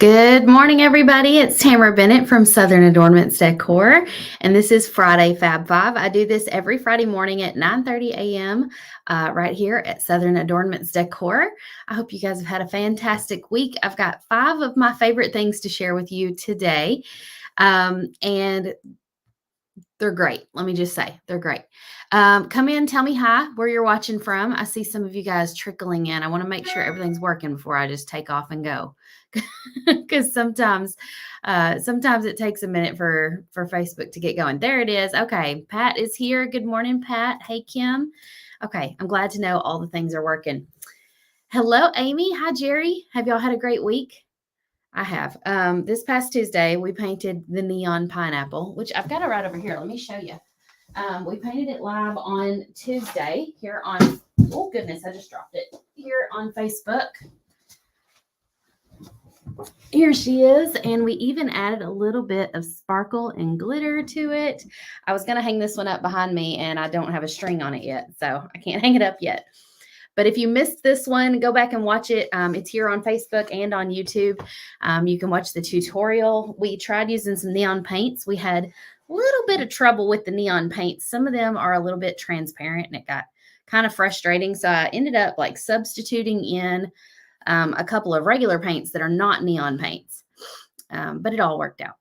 Good morning, everybody. It's Tamara Bennett from Southern Adornments Decor, and this is Friday Fab Five. I do this every Friday morning at 9:30 a.m. Right here at Southern Adornments Decor. I hope you guys have had a fantastic week. I've got 5 of my favorite things to share with you today, and they're great. Let me just say, they're great. Come in, tell me hi, where you're watching from. I see some of you guys trickling in. I want to make sure everything's working before I just take off and go. Because sometimes it takes a minute for Facebook to get going. There it is. Okay, Pat is here. Good morning, Pat. Hey, Kim. Okay, I'm glad to know all the things are working. Hello, Amy. Hi, Jerry. Have y'all had a great week? I have. This past Tuesday, we painted the neon pineapple, which I've got it right over here. Let me show you. We painted it live on Tuesday here on, oh goodness, I just dropped it, here on Facebook. Here she is, and we even added a little bit of sparkle and glitter to it. I was going to hang this one up behind me, and I don't have a string on it yet, so I can't hang it up yet. But if you missed this one, go back and watch it. It's here on Facebook and on YouTube. You can watch the tutorial. We tried using some neon paints. We had a little bit of trouble with the neon paints. Some of them are a little bit transparent, and it got kind of frustrating. So I ended up like substituting in a couple of regular paints that are not neon paints, but it all worked out.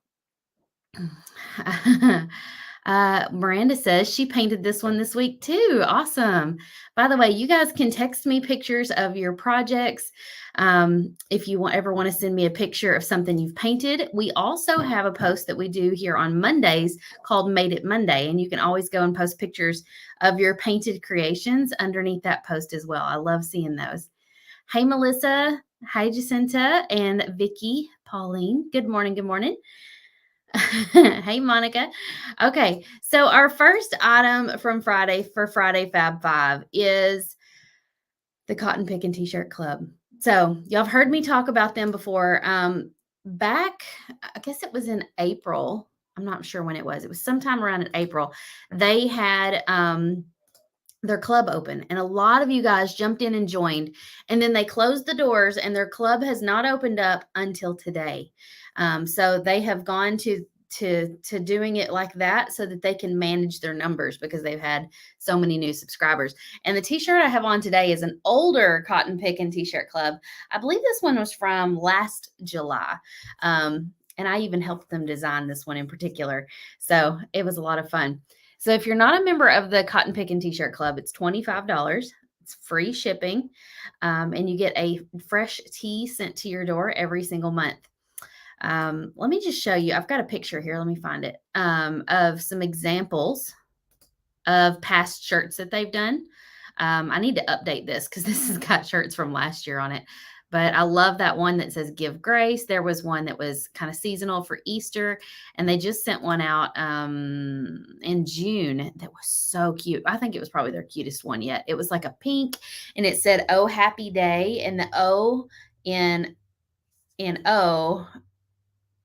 Miranda says she painted this one this week too. Awesome. By the way, you guys can text me pictures of your projects. If you ever want to send me a picture of something you've painted. We also have a post that we do here on Mondays called Made It Monday, and you can always go and post pictures of your painted creations underneath that post as well. I love seeing those. Hey, Melissa. Hi, Jacinta and Vicky, Pauline. Good morning. Good morning. Hey, Monica. Okay, so our first item from Friday for Friday Fab Five is the Cotton Pickin' T-shirt club. So y'all have heard me talk about them before. Back, I guess it was in April. I'm not sure when it was. It was sometime around in April. They had their club open, and a lot of you guys jumped in and joined, and then they closed the doors, and their club has not opened up until today. So they have gone to doing it like that so that they can manage their numbers because they've had so many new subscribers. And the t-shirt I have on today is an older Cotton Pickin' T-shirt club. I believe this one was from last July. And I even helped them design this one in particular. So it was a lot of fun. So if you're not a member of the Cotton Pickin' T-shirt club, it's $25. It's free shipping, and you get a fresh tee sent to your door every single month. Let me just show you. I've got a picture here. Let me find it, of some examples of past shirts that they've done. I need to update this because this has got shirts from last year on it. But I love that one that says Give Grace. There was one that was kind of seasonal for Easter, and they just sent one out in June that was so cute. I think it was probably their cutest one yet. It was like a pink, and it said "Oh Happy Day," and the O in O,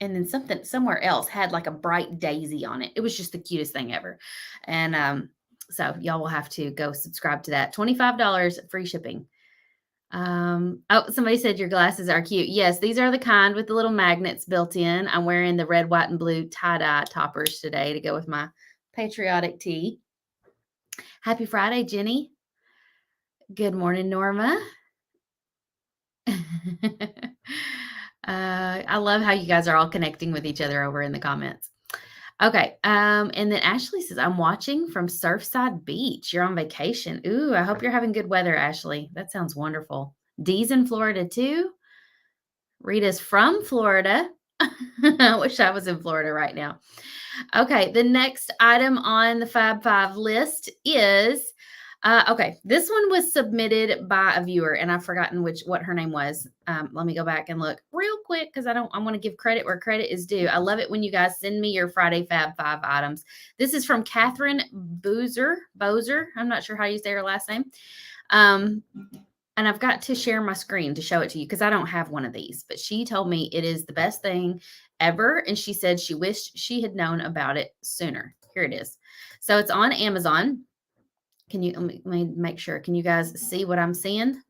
and then something somewhere else had like a bright daisy on it. It was just the cutest thing ever. And so y'all will have to go subscribe to that. $25 free shipping. Oh, somebody said your glasses are cute. Yes, these are the kind with the little magnets built in. I'm wearing the red, white, and blue tie-dye toppers today to go with my patriotic tee. Happy Friday, Jenny. Good morning, Norma. I love how you guys are all connecting with each other over in the comments. Okay. And then Ashley says, I'm watching from Surfside Beach. You're on vacation. Ooh, I hope you're having good weather, Ashley. That sounds wonderful. Dee's in Florida too. Rita's from Florida. I wish I was in Florida right now. Okay. The next item on the Fab Five list is okay, this one was submitted by a viewer, and I've forgotten what her name was. Let me go back and look real quick because I want to give credit where credit is due. I love it when you guys send me your Friday Fab Five items. This is from Catherine Bozer. I'm not sure how you say her last name. And I've got to share my screen to show it to you because I don't have one of these. But she told me it is the best thing ever, and she said she wished she had known about it sooner. Here it is. So it's on Amazon. Can you, let me make sure. Can you guys see what I'm seeing?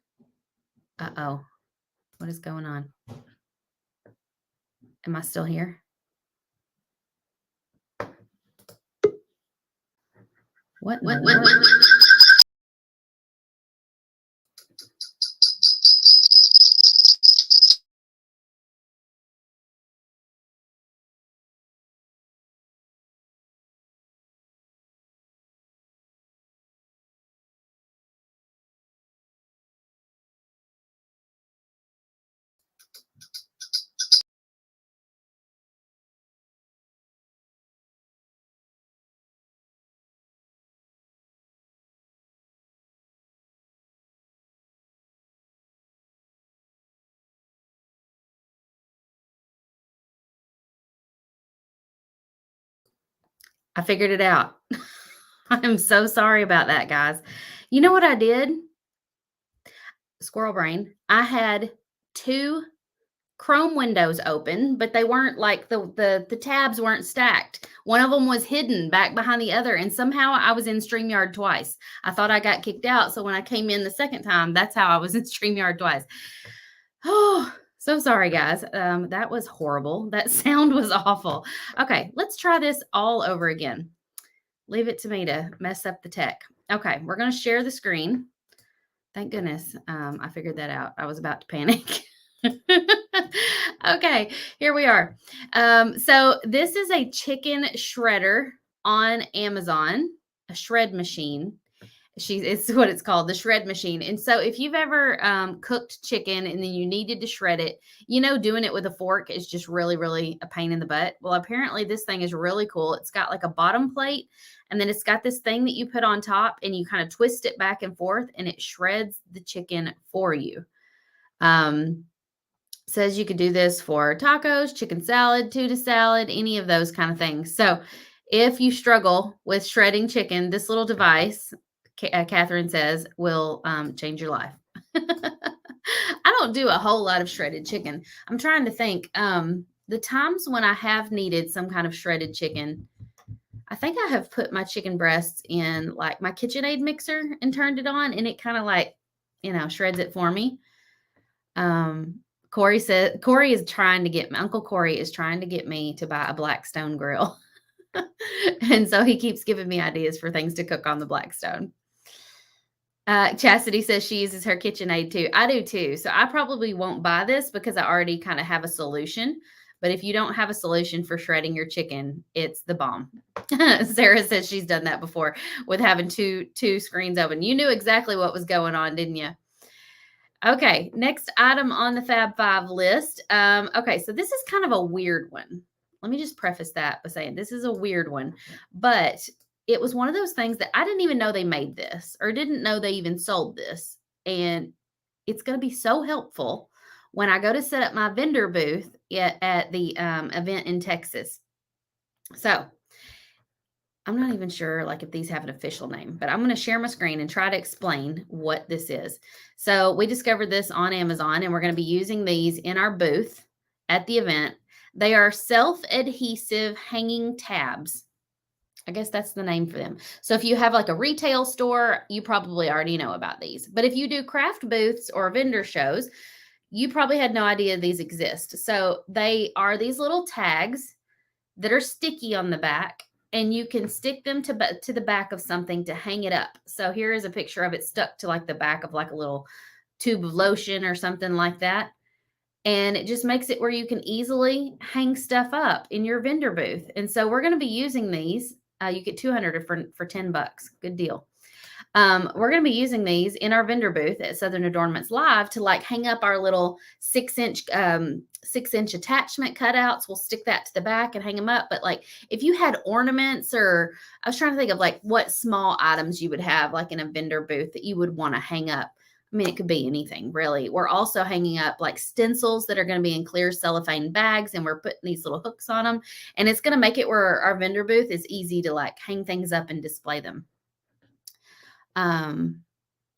Uh-oh. What is going on? Am I still here? What in the world? I figured it out. I'm so sorry about that, guys. You know what I did? Squirrel brain. I had 2 Chrome windows open, but they weren't like the tabs weren't stacked. One of them was hidden back behind the other, and somehow I was in StreamYard twice. I thought I got kicked out, so when I came in the second time, that's how I was in StreamYard twice. Oh, so sorry, guys. That was horrible. That sound was awful. Okay, let's try this all over again. Leave it to me to mess up the tech. Okay, we're going to share the screen. Thank goodness I figured that out. I was about to panic. Okay, here we are. So this is a chicken shredder on Amazon, a shred machine. It's what it's called, the shred machine. And so if you've ever cooked chicken and then you needed to shred it, doing it with a fork is just really, really a pain in the butt. Well, apparently this thing is really cool. It's got like a bottom plate, and then it's got this thing that you put on top, and you kind of twist it back and forth, and it shreds the chicken for you. Says you could do this for tacos, chicken salad, tuna salad, any of those kind of things. So if you struggle with shredding chicken, this little device, Catherine says, will change your life. I don't do a whole lot of shredded chicken. I'm trying to think. The times when I have needed some kind of shredded chicken, I think I have put my chicken breasts in like my KitchenAid mixer and turned it on, and it kind of like, shreds it for me. Corey is trying to get Uncle Corey is trying to get me to buy a Blackstone grill. And so he keeps giving me ideas for things to cook on the Blackstone. Chastity says she uses her KitchenAid too. I do too. So I probably won't buy this because I already kind of have a solution. But if you don't have a solution for shredding your chicken, it's the bomb. Sarah says she's done that before with having two screens open. You knew exactly what was going on, didn't you? Okay, next item on the Fab Five list. Okay, so this is kind of a weird one. Let me just preface that by saying this is a weird one, but it was one of those things that I didn't even know they made this or didn't know they even sold this. And it's going to be so helpful when I go to set up my vendor booth at the event in Texas. So I'm not even sure like if these have an official name, but I'm going to share my screen and try to explain what this is. So we discovered this on Amazon, and we're going to be using these in our booth at the event. They are self-adhesive hanging tabs. I guess that's the name for them. So if you have like a retail store, you probably already know about these. But if you do craft booths or vendor shows, you probably had no idea these exist. So they are these little tags that are sticky on the back, and you can stick them to the back of something to hang it up. So here is a picture of it stuck to like the back of like a little tube of lotion or something like that. And it just makes it where you can easily hang stuff up in your vendor booth. And so we're going to be using these. You get 200 for $10. Good deal. We're going to be using these in our vendor booth at Southern Adornments Live to like hang up our little 6-inch attachment cutouts. We'll stick that to the back and hang them up. But like if you had ornaments, or I was trying to think of like what small items you would have like in a vendor booth that you would want to hang up. I mean, it could be anything really. We're also hanging up like stencils that are going to be in clear cellophane bags, and we're putting these little hooks on them. And it's going to make it where our vendor booth is easy to like hang things up and display them.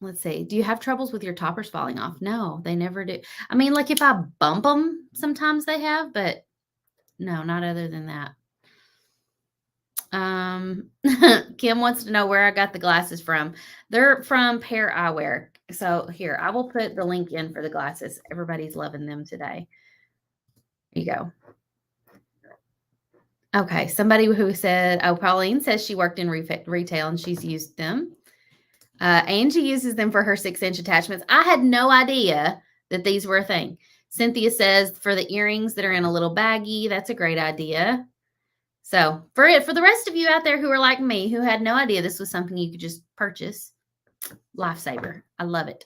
Let's see. Do you have troubles with your toppers falling off? No, they never do. I mean, like if I bump them, sometimes they have, but no, not other than that. Kim wants to know where I got the glasses from. They're from Pair Eyewear. So here, I will put the link in for the glasses. Everybody's loving them today. There you go. Okay, somebody who said, oh, Pauline says she worked in retail and she's used them. Angie uses them for her 6-inch attachments. I had no idea that these were a thing. Cynthia says for the earrings that are in a little baggie, that's a great idea. So for the rest of you out there who are like me, who had no idea this was something you could just purchase, lifesaver. I love it.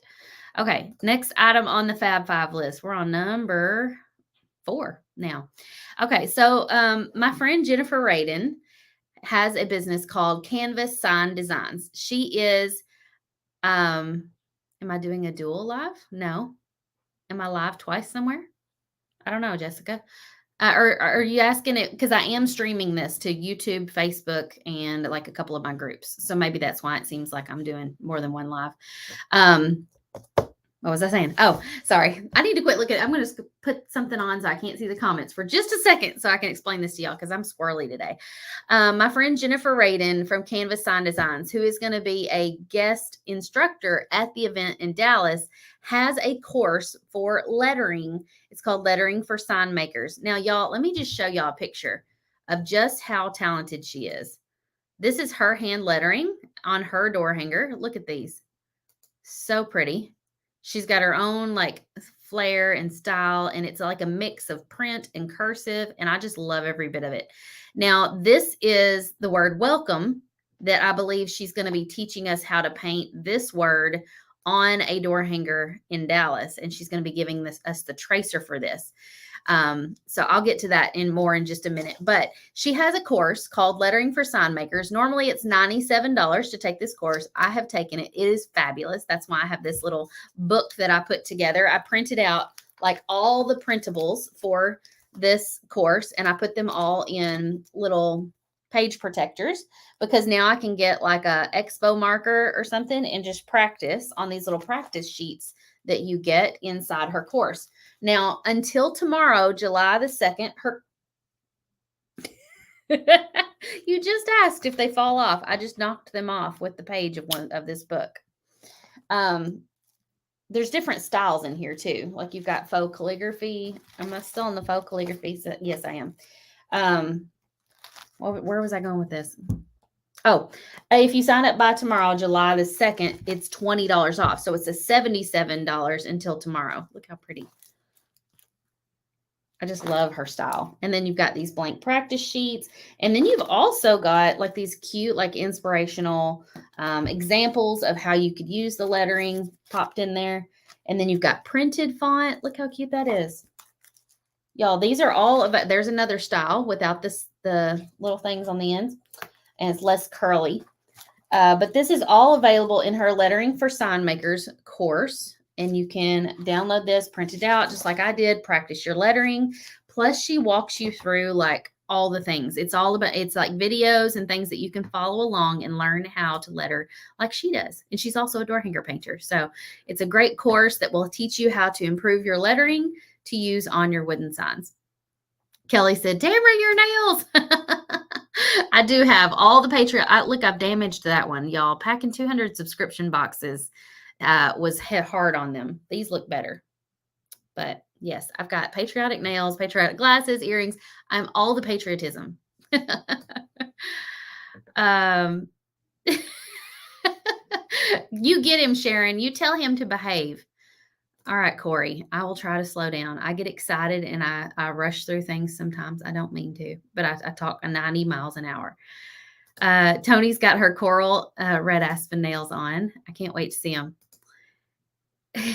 Okay, next item on the Fab Five list. We're on number 4 now. Okay, so my friend Jennifer Radin has a business called Canvas Sign Designs. She is, am I doing a dual live? No. Am I live twice somewhere? I don't know, Jessica. Or are you asking it? Because I am streaming this to YouTube, Facebook, and like a couple of my groups. So maybe that's why it seems like I'm doing more than one live. What was I saying? Oh, sorry. I need to quit looking. I'm going to put something on so I can't see the comments for just a second so I can explain this to y'all because I'm squirrely today. My friend Jennifer Radin from Canvas Sign Designs, who is going to be a guest instructor at the event in Dallas, has a course for lettering. It's called Lettering for Sign Makers. Now, y'all, let me just show y'all a picture of just how talented she is. This is her hand lettering on her door hanger. Look at these. So pretty. She's got her own like flair and style, and it's like a mix of print and cursive, and I just love every bit of it. Now, this is the word welcome that I believe she's going to be teaching us how to paint this word on a door hanger in Dallas, and she's going to be giving us the tracer for this. So I'll get to that in just a minute, but she has a course called Lettering for Sign Makers. Normally it's $97 to take this course. I have taken it. It is fabulous. That's why I have this little book that I put together. I printed out like all the printables for this course, and I put them all in little page protectors because now I can get like a expo marker or something and just practice on these little practice sheets that you get inside her course. Now, until tomorrow, July the 2nd, you just asked if they fall off. I just knocked them off with the page of one of this book. There's different styles in here too. Like you've got faux calligraphy. Am I still on the faux calligraphy? Yes, I am. Where was I going with this? Oh, if you sign up by tomorrow, July the 2nd, it's $20 off. So it's a $77 until tomorrow. Look how pretty. I just love her style. And then you've got these blank practice sheets. And then you've also got like these cute, like inspirational examples of how you could use the lettering popped in there. And then you've got printed font. Look how cute that is. Y'all, these are all about, there's another style without the little things on the ends. And it's less curly. But this is all available in her Lettering for Sign Makers course. And you can download this, print it out, just like I did, practice your lettering. Plus, she walks you through like all the things. It's like videos and things that you can follow along and learn how to letter like she does. And she's also a door hanger painter. So it's a great course that will teach you how to improve your lettering to use on your wooden signs. Kelly said, Tamara, your nails. I do have all the Patreon. Look, I've damaged that one, y'all. Packing 200 subscription boxes was hard on them. These look better. But yes, I've got patriotic nails, patriotic glasses, earrings. I'm all the patriotism. You get him, Sharon. You tell him to behave. All right, Corey, I will try to slow down. I get excited and I rush through things sometimes. I don't mean to, but I talk 90 miles an hour. Tony's got her coral red aspen nails on. I can't wait to see them.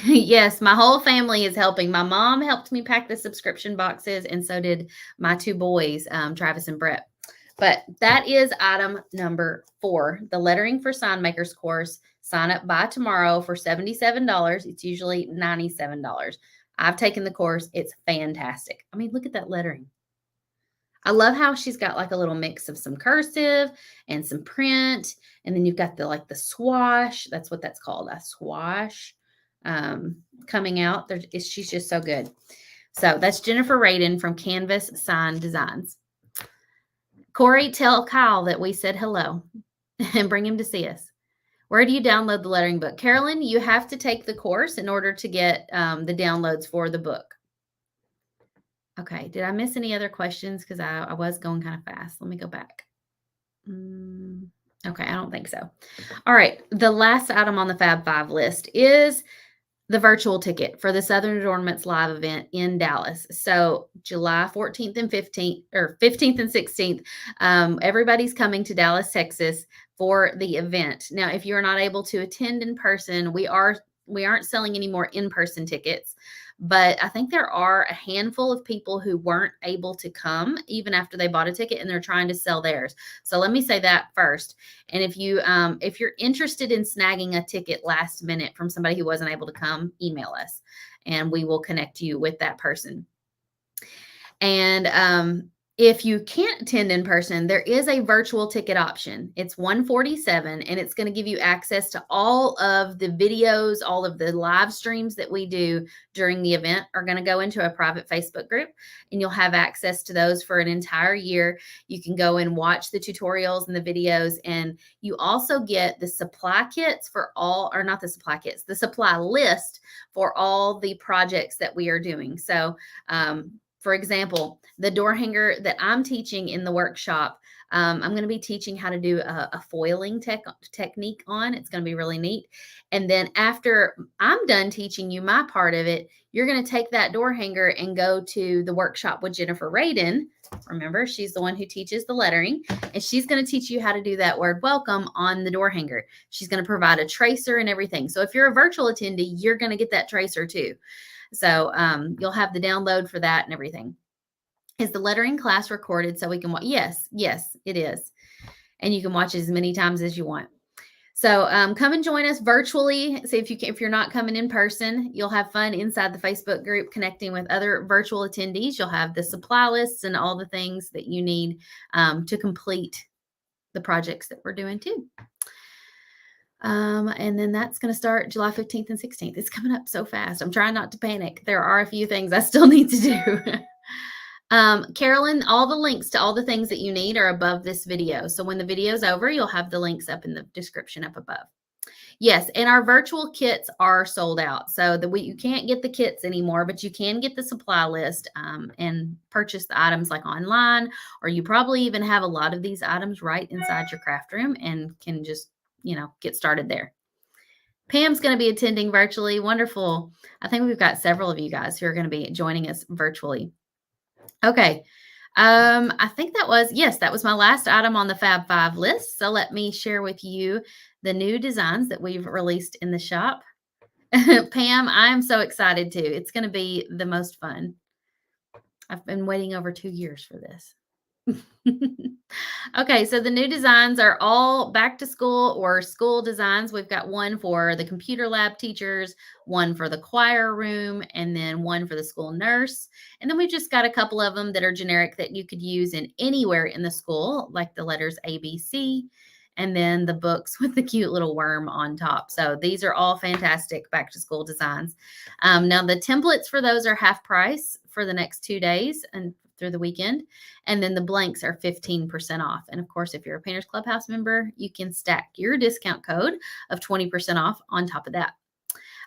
Yes, my whole family is helping. My mom helped me pack the subscription boxes, and so did my 2 boys, Travis and Brett. But that is item number 4, the Lettering for Sign Makers course. Sign up by tomorrow for $77. It's usually $97. I've taken the course. It's fantastic. I mean, look at that lettering. I love how she's got like a little mix of some cursive and some print. And then you've got the swash. That's what that's called, a swash coming out. She's just so good. So that's Jennifer Radin from Canvas Sign Designs. Corey, tell Kyle that we said hello and bring him to see us. Where do you download the lettering book? Carolyn, you have to take the course in order to get the downloads for the book. Okay. Okay. Did I miss any other questions? Because I was going kind of fast. Let me go back. Mm, okay, I don't think so. All right. The last item on the Fab Five list is the virtual ticket for the Southern Adornments live event in Dallas. So July 14th and 15th, or 15th and 16th, everybody's coming to Dallas, Texas for the event. Now, if you're not able to attend in person, we aren't selling any more in-person tickets. But I think there are a handful of people who weren't able to come even after they bought a ticket and they're trying to sell theirs. So let me say that first. And if you're interested in snagging a ticket last minute from somebody who wasn't able to come, email us and we will connect you with that person. And if you can't attend in person, there is a virtual ticket option. It's $147 and it's going to give you access to all of the videos, all of the live streams that we do during the event are going to go into a private Facebook group and you'll have access to those for an entire year. You can go and watch the tutorials and the videos, and you also get the supply kits for all, or not the supply kits, the supply list for all the projects that we are doing. So, for example, the door hanger that I'm teaching in the workshop, I'm going to be teaching how to do a foiling technique on. It's going to be really neat. And then after I'm done teaching you my part of it, you're going to take that door hanger and go to the workshop with Jennifer Radin. Remember, she's the one who teaches the lettering, and she's going to teach you how to do that word welcome on the door hanger. She's going to provide a tracer and everything. So if you're a virtual attendee, you're going to get that tracer too. So you'll have the download for that and everything. Is the lettering class recorded so we can watch? Yes, it is. And you can watch it as many times as you want. So come and join us virtually. So if you're not coming in person, you'll have fun inside the Facebook group connecting with other virtual attendees. You'll have the supply lists and all the things that you need to complete the projects that we're doing too. And then that's going to start July 15th and 16th. It's coming up so fast. I'm trying not to panic. There are a few things I still need to do. Carolyn, all the links to all the things that you need are above this video. So when the video is over, you'll have the links up in the description up above. Yes, and our virtual kits are sold out. So you can't get the kits anymore, but you can get the supply list and purchase the items like online, or you probably even have a lot of these items right inside your craft room and can just get started there. Pam's going to be attending virtually. Wonderful. I think we've got several of you guys who are going to be joining us virtually. Okay. I think that was my last item on the Fab Five list. So let me share with you the new designs that we've released in the shop. Pam, I am so excited too. It's going to be the most fun. I've been waiting over 2 years for this. Okay, so the new designs are all back to school or school designs. We've got one for the computer lab teachers, one for the choir room, and then one for the school nurse. And then we've just got a couple of them that are generic that you could use in anywhere in the school, like the letters ABC, and then the books with the cute little worm on top. So these are all fantastic back to school designs. Now the templates for those are half price for the next 2 days and through the weekend. And then the blanks are 15% off. And of course, if you're a Painters Clubhouse member, you can stack your discount code of 20% off on top of that.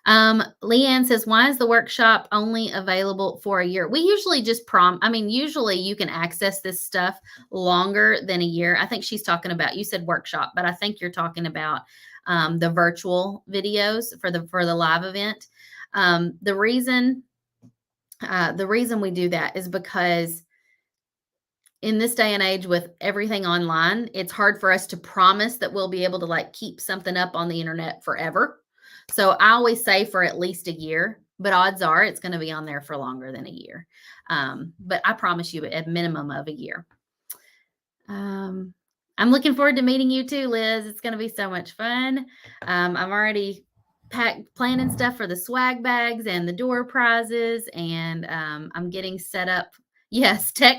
Leanne says, why is the workshop only available for a year? We usually just usually you can access this stuff longer than a year. I think she's talking about, you said workshop, but I think you're talking about the virtual videos for the live event. The reason we do that is because in this day and age with everything online, it's hard for us to promise that we'll be able to keep something up on the internet forever. So I always say for at least a year, but odds are it's going to be on there for longer than a year. But I promise you at minimum of a year. I'm looking forward to meeting you too, Liz. It's going to be so much fun. I'm already planning stuff for the swag bags and the door prizes, and I'm getting set up. Yes, tech,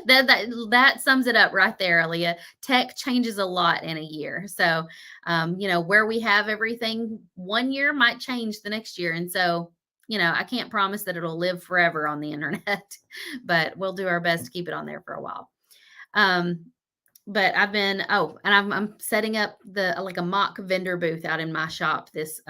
that sums it up right there, Aaliyah. Tech changes a lot in a year. So, where we have everything 1 year might change the next year. And so, I can't promise that it'll live forever on the internet, but we'll do our best to keep it on there for a while. but I've been and I'm setting up the like a mock vendor booth out in my shop this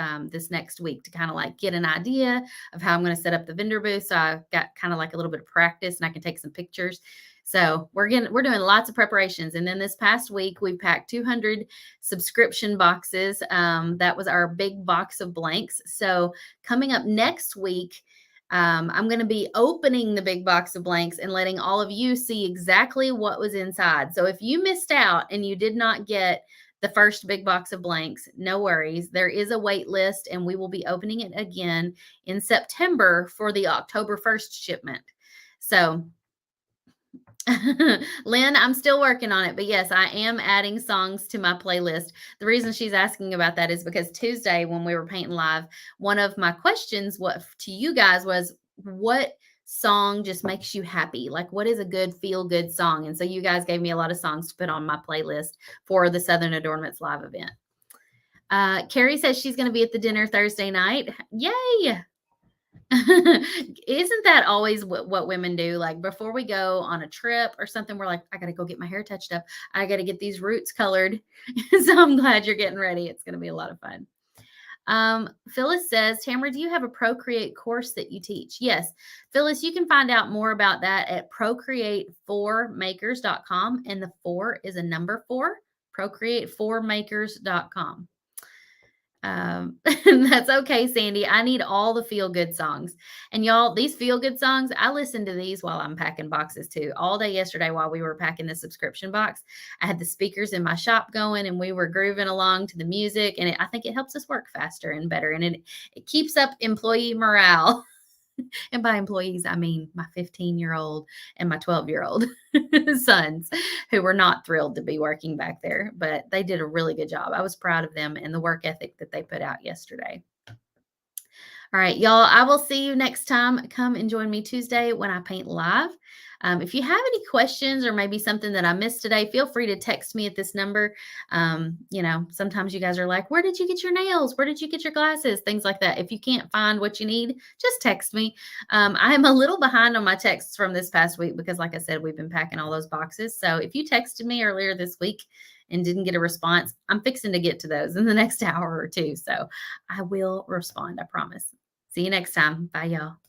next week to kind of like get an idea of how I'm going to set up the vendor booth. So I got kind of like a little bit of practice and I can take some pictures. So we're doing lots of preparations. And then this past week we packed 200 subscription boxes. That was our big box of blanks. So coming up next week, I'm going to be opening the big box of blanks and letting all of you see exactly what was inside. So if you missed out and you did not get the first big box of blanks, no worries. There is a wait list and we will be opening it again in September for the October 1st shipment. So Lynn, I'm still working on it, but yes, I am adding songs to my playlist. The reason she's asking about that is because Tuesday when we were painting live, one of my questions to you guys was what song just makes you happy? Like what is a good feel good song? And so you guys gave me a lot of songs to put on my playlist for the Southern Adornments live event. Carrie says she's going to be at the dinner Thursday night. Yay! Isn't that always what women do? Like before we go on a trip or something, we're like, I got to go get my hair touched up. I got to get these roots colored. So I'm glad you're getting ready. It's going to be a lot of fun. Phyllis says, Tamara, do you have a Procreate course that you teach? Yes. Phyllis, you can find out more about that at procreate4makers.com. And the 4 is a number 4, procreate4makers.com. That's okay, Sandy. I need all the feel good songs. And y'all, these feel good songs, I listen to these while I'm packing boxes too. All day yesterday while we were packing the subscription box, I had the speakers in my shop going and we were grooving along to the music. And I think it helps us work faster and better. And it keeps up employee morale. And by employees, I mean my 15-year-old and my 12-year-old sons who were not thrilled to be working back there, but they did a really good job. I was proud of them and the work ethic that they put out yesterday. All right, y'all, I will see you next time. Come and join me Tuesday when I paint live. If you have any questions or maybe something that I missed today, feel free to text me at this number. Sometimes you guys are like, where did you get your nails? Where did you get your glasses? Things like that. If you can't find what you need, just text me. I am a little behind on my texts from this past week because, like I said, we've been packing all those boxes. So if you texted me earlier this week and didn't get a response, I'm fixing to get to those in the next hour or two. So I will respond, I promise. See you next time. Bye, y'all.